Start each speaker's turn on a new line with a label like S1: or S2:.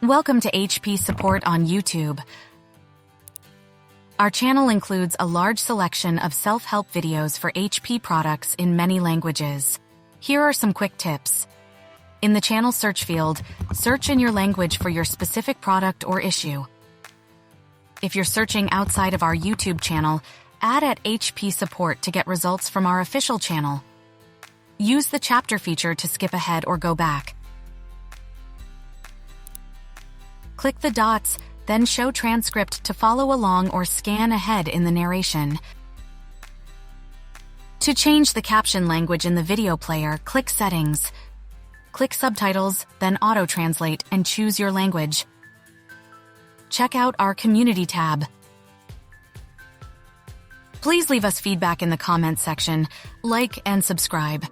S1: Welcome to HP Support on YouTube. Our channel includes a large selection of self-help videos for HP products in many languages. Here are some quick tips. In the channel search field, search in your language for your specific product or issue. If you're searching outside of our YouTube channel, add at HP Support to get results from our official channel. Use the chapter feature to skip ahead or go back. Click the dots, then show transcript to follow along or scan ahead in the narration. To change the caption language in the video player, click Settings. Click Subtitles, then Auto-Translate and choose your language. Check out our Community tab. Please leave us feedback in the comments section, like and subscribe.